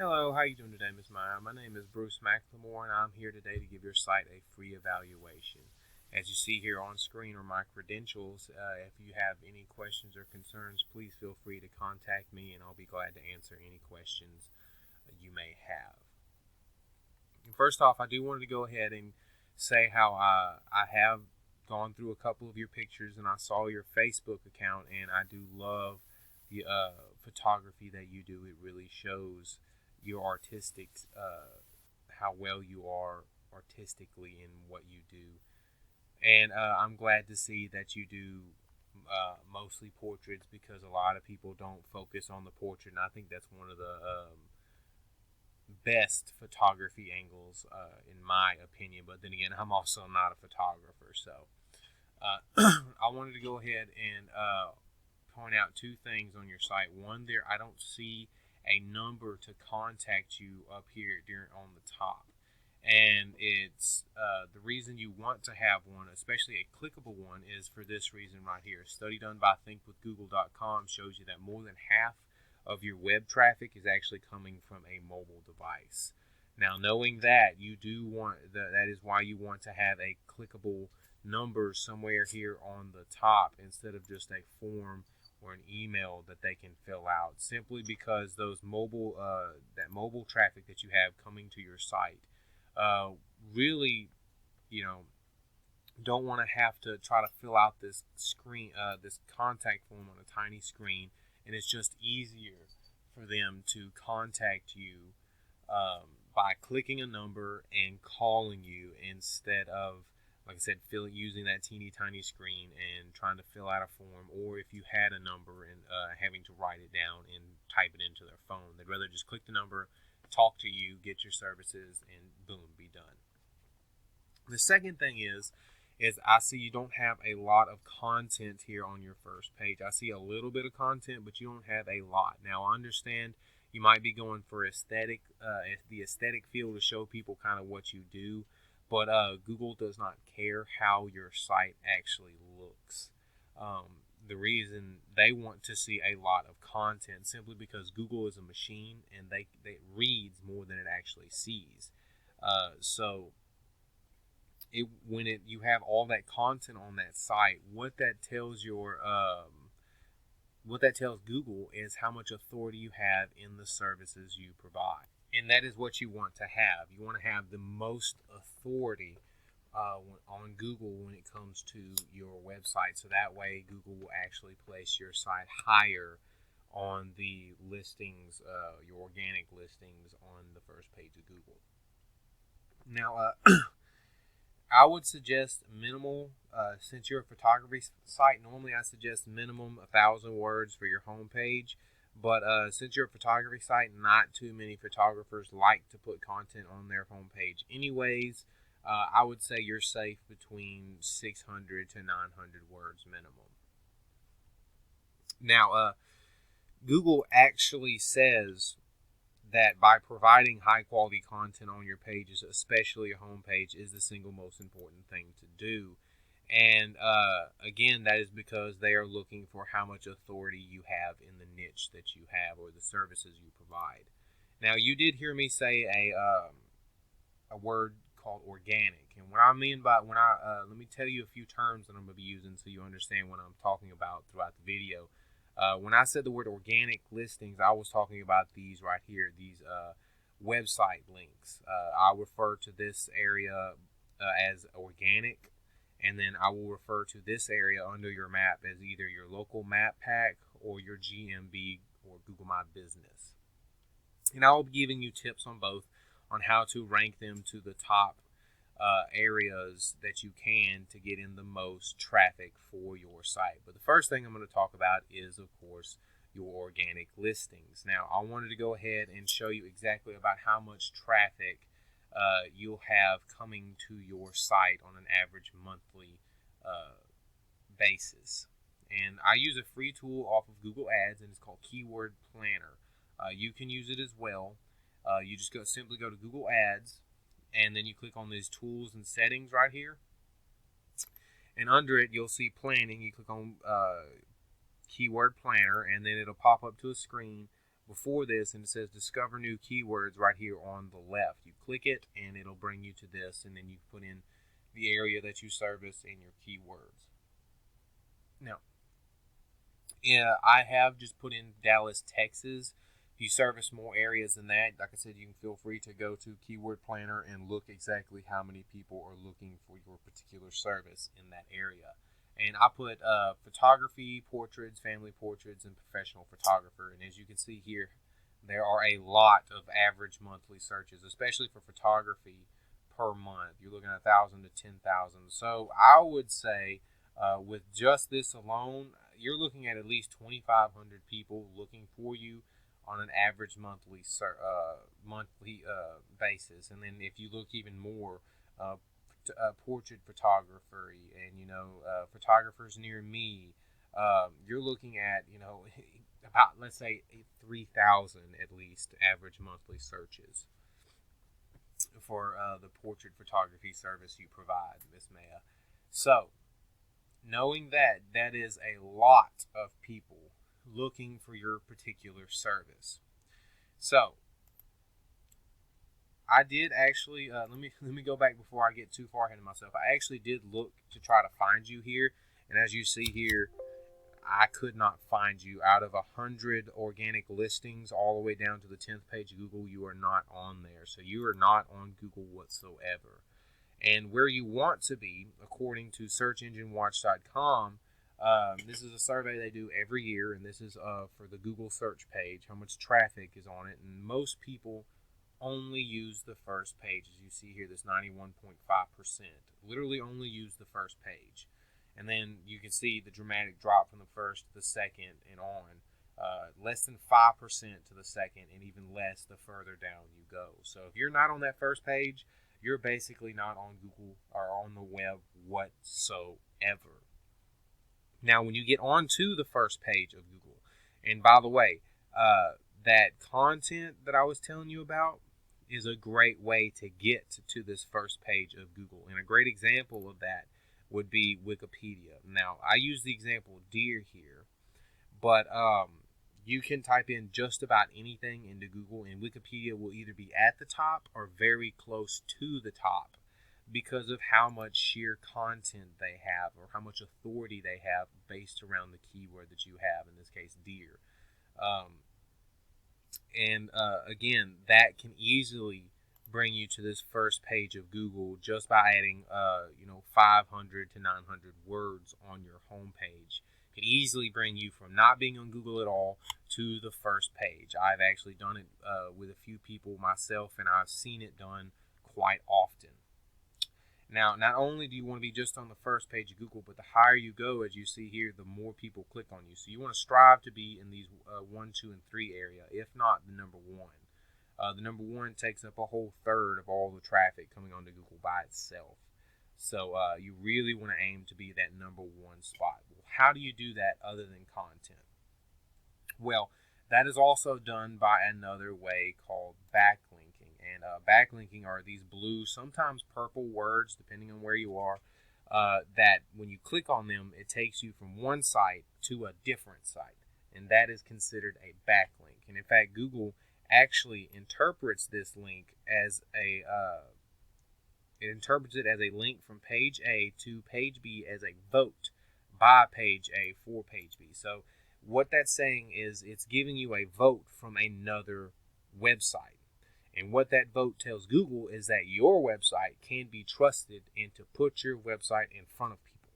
Hello, how you doing today, Ms. Maya? My name is Bruce McLemore, and I'm here today to give your site a free evaluation. As you see here on screen are my credentials. If you have any questions or concerns, please feel free to contact me, and I'll be glad to answer any questions you may have. First off, I do want to go ahead and say how I have gone through a couple of your pictures, and I saw your Facebook account, and I do love the photography that you do. It really shows your artistic, how well you are artistically in what you do. And I'm glad to see that you do mostly portraits because a lot of people don't focus on the portrait, and I think that's one of the best photography angles, in my opinion. But then again, I'm also not a photographer, so I wanted to go ahead and point out two things on your site. One, there I don't see a number to contact you up here on the top, and it's the reason you want to have one, especially a clickable one, is for this reason right here. A study done by thinkwithgoogle.com shows you that more than half of your web traffic is actually coming from a mobile device. Now, knowing that, you do want that is why you want to have a clickable number somewhere here on the top instead of just a form or an email that they can fill out, simply because those mobile that mobile traffic that you have coming to your site really, you know, don't want to have to try to fill out this screen, this contact form on a tiny screen, and it's just easier for them to contact you by clicking a number and calling you instead of, like I said, using that teeny tiny screen and trying to fill out a form, or if you had a number and having to write it down and type it into their phone. They'd rather just click the number, talk to you, get your services, and boom, be done. The second thing is I see you don't have a lot of content here on your first page. I see a little bit of content, but you don't have a lot. Now, I understand you might be going for the aesthetic feel to show people kind of what you do, but Google does not care how your site actually looks. The reason they want to see a lot of content simply because Google is a machine and it reads more than it actually sees. So you have all that content on that site, what that tells Google is how much authority you have in the services you provide. And that is what you want to have. You want to have the most authority on Google when it comes to your website. So that way Google will actually place your site higher on the listings, your organic listings on the first page of Google. Now, I would suggest minimal, since you're a photography site, normally I suggest minimum 1,000 words for your homepage. But since you're a photography site, not too many photographers like to put content on their homepage anyways. I would say you're safe between 600 to 900 words minimum. Now, Google actually says that by providing high quality content on your pages, especially your homepage, is the single most important thing to do. And again, that is because they are looking for how much authority you have in the niche that you have or the services you provide. Now, you did hear me say a word called organic, and what I mean by let me tell you a few terms that I'm going to be using so you understand what I'm talking about throughout the video. When I said the word organic listings, I was talking about these right here, these website links. I refer to this area as organic, and then I will refer to this area under your map as either your local map pack or your GMB or Google My Business. And I will be giving you tips on both on how to rank them to the top areas that you can to get in the most traffic for your site. But the first thing I'm going to talk about is, of course, your organic listings. Now, I wanted to go ahead and show you exactly about how much traffic you'll have coming to your site on an average monthly basis. And I use a free tool off of Google Ads, and it's called Keyword Planner. You can use it as well. You just simply go to Google Ads, and then you click on these tools and settings right here. And under it, you'll see planning. You click on Keyword Planner, and then it'll pop up to a screen before this, and it says discover new keywords right here on the left. You click it and it'll bring you to this, and then you put in the area that you service and your keywords. Now, yeah, I have just put in Dallas, Texas. If you service more areas than that, like I said, you can feel free to go to Keyword Planner and look exactly how many people are looking for your particular service in that area. And I put photography, portraits, family portraits, and professional photographer. And as you can see here, there are a lot of average monthly searches, especially for photography per month. You're looking at 1,000 to 10,000. So I would say with just this alone, you're looking at least 2,500 people looking for you on an average monthly basis. And then if you look even more, portrait photography and photographers near me, you're looking at about, let's say, 3,000 at least average monthly searches for the portrait photography service you provide, Miss Maya. So knowing that that is a lot of people looking for your particular service. So I did actually, let me go back before I get too far ahead of myself. I actually did look to try to find you here, and as you see here, I could not find you. Out of 100 organic listings all the way down to the 10th page of Google, you are not on there. So you are not on Google whatsoever. And where you want to be, according to SearchEngineWatch.com, this is a survey they do every year, and this is for the Google search page, how much traffic is on it. And most people only use the first page. As you see here, this 91.5%. Literally only use the first page. And then you can see the dramatic drop from the first to the second and on. Less than 5% to the second, and even less the further down you go. So if you're not on that first page, you're basically not on Google or on the web whatsoever. Now, when you get onto the first page of Google, and by the way, that content that I was telling you about is a great way to get to this first page of Google. And a great example of that would be Wikipedia. Now, I use the example deer here, but you can type in just about anything into Google, and Wikipedia will either be at the top or very close to the top because of how much sheer content they have or how much authority they have based around the keyword that you have, in this case, deer. Again, that can easily bring you to this first page of Google just by adding 500 to 900 words on your home page. It can easily bring you from not being on Google at all to the first page. I've actually done it with a few people myself, and I've seen it done quite often. Now, not only do you want to be just on the first page of Google, but the higher you go, as you see here, the more people click on you. So you want to strive to be in these 1, 2, and 3 area, if not the number 1. The number 1 takes up a whole third of all the traffic coming onto Google by itself. So you really want to aim to be that number 1 spot. Well, how do you do that other than content? Well, that is also done by another way called backlinking. And backlinking are these blue, sometimes purple words, depending on where you are, that when you click on them, it takes you from one site to a different site. And that is considered a backlink. And in fact, Google actually interprets this link as it interprets it as a link from page A to page B as a vote by page A for page B. So what that's saying is it's giving you a vote from another website. And what that vote tells Google is that your website can be trusted and to put your website in front of people.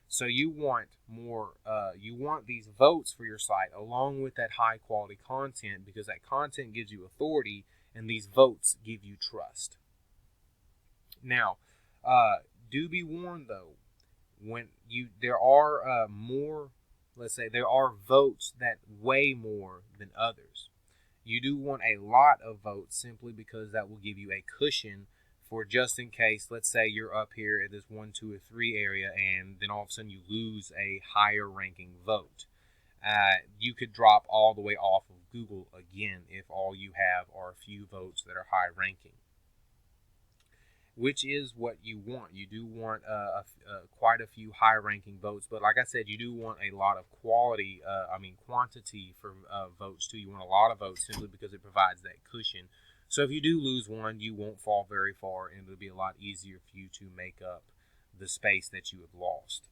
So you want more, you want these votes for your site along with that high quality content, because that content gives you authority and these votes give you trust. Now, do be warned though, when there are more, let's say there are votes that weigh more than others. You do want a lot of votes simply because that will give you a cushion for just in case, let's say you're up here at this 1, 2, or 3 area and then all of a sudden you lose a higher ranking vote. You could drop all the way off of Google again if all you have are a few votes that are high ranking. which is what you want. You do want quite a few high-ranking votes, but like I said, you do want a lot of quantity for votes too. You want a lot of votes simply because it provides that cushion. So if you do lose one, you won't fall very far, and it'll be a lot easier for you to make up the space that you have lost.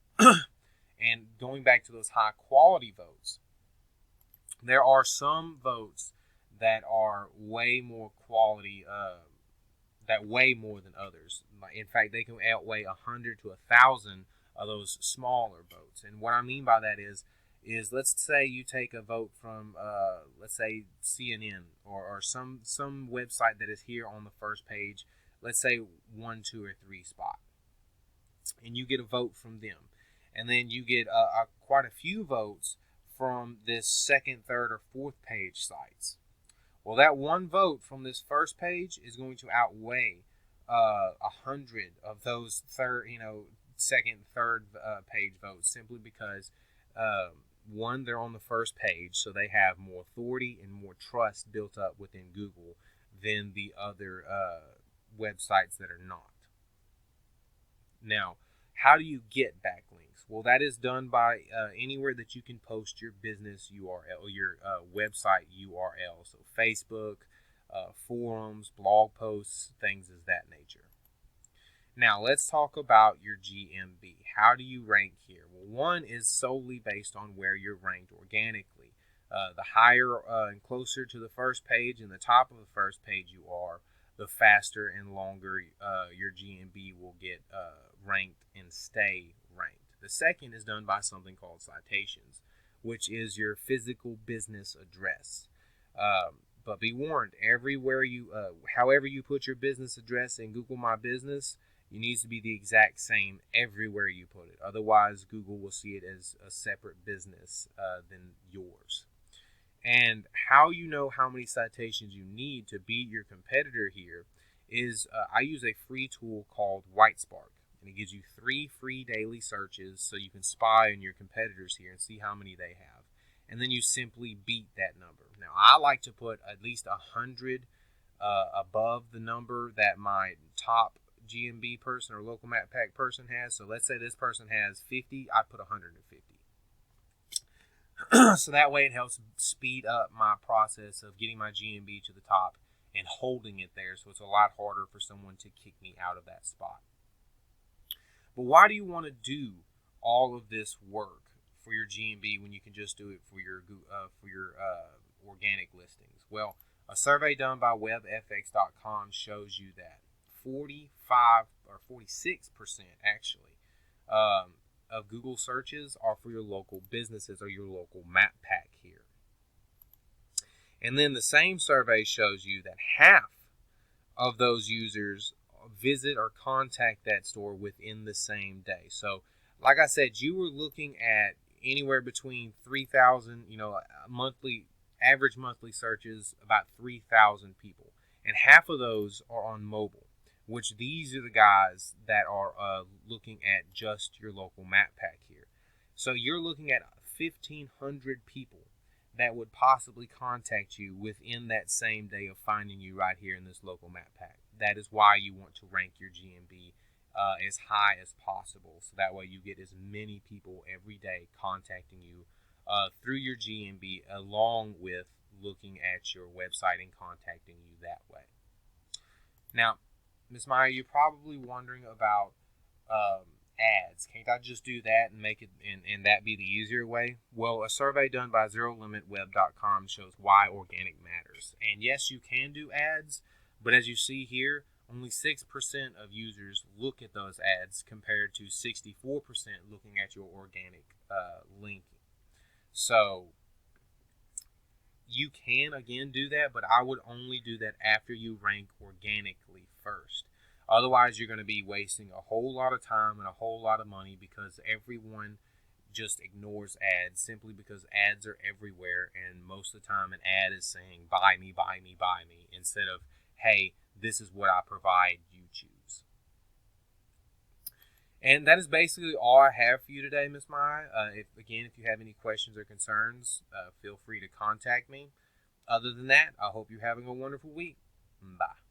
And going back to those high-quality votes, there are some votes that are way more quality, that weigh more than others. In fact, they can outweigh 100 to 1,000 of those smaller votes. And what I mean by that is let's say you take a vote from, let's say CNN or some website that is here on the first page, let's say 1, 2, or 3 spot, and you get a vote from them, and then you get quite a few votes from this second, third, or fourth page sites. Well, that one vote from this first page is going to outweigh 100 of those second, third page votes, simply because one, they're on the first page, so they have more authority and more trust built up within Google than the other websites that are not. Now, how do you get backlinks? Well, that is done by anywhere that you can post your business URL, your website URL. So Facebook, forums, blog posts, things of that nature. Now, let's talk about your GMB. How do you rank here? Well, one is solely based on where you're ranked organically. The higher and closer to the first page and the top of the first page you are, the faster and longer your GMB will get ranked and stay ranked. The second is done by something called citations, which is your physical business address. But be warned, everywhere however you put your business address in Google My Business, it needs to be the exact same everywhere you put it. Otherwise, Google will see it as a separate business than yours. And how you know how many citations you need to beat your competitor here is I use a free tool called WhiteSpark. And it gives you 3 free daily searches so you can spy on your competitors here and see how many they have. And then you simply beat that number. Now, I like to put at least 100 above the number that my top GMB person or local map pack person has. So let's say this person has 50, I put 150. So that way it helps speed up my process of getting my GMB to the top and holding it there. So it's a lot harder for someone to kick me out of that spot. But why do you want to do all of this work for your GMB when you can just do it for your organic listings? Well, a survey done by WebFX.com shows you that 45 or 46% actually of Google searches are for your local businesses or your local map pack here. And then the same survey shows you that half of those users visit or contact that store within the same day. So, like I said, you were looking at anywhere between 3,000, average monthly searches, about 3,000 people. And half of those are on mobile, which these are the guys that are looking at just your local map pack here. So you're looking at 1,500 people that would possibly contact you within that same day of finding you right here in this local map pack. That is why you want to rank your GMB as high as possible. So that way you get as many people every day contacting you through your GMB, along with looking at your website and contacting you that way. Now, Ms. Maya, you're probably wondering about ads. Can't I just do that and make it and that be the easier way? Well, a survey done by ZeroLimitWeb.com shows why organic matters. And yes, you can do ads, but as you see here, only 6% of users look at those ads compared to 64% looking at your organic linking. So you can, again, do that, but I would only do that after you rank organically first. Otherwise, you're going to be wasting a whole lot of time and a whole lot of money because everyone just ignores ads simply because ads are everywhere, and most of the time an ad is saying, buy me, buy me, buy me, instead of, hey, this is what I provide, you choose. And that is basically all I have for you today, Ms. Maya. If you have any questions or concerns, feel free to contact me. Other than that, I hope you're having a wonderful week. Bye.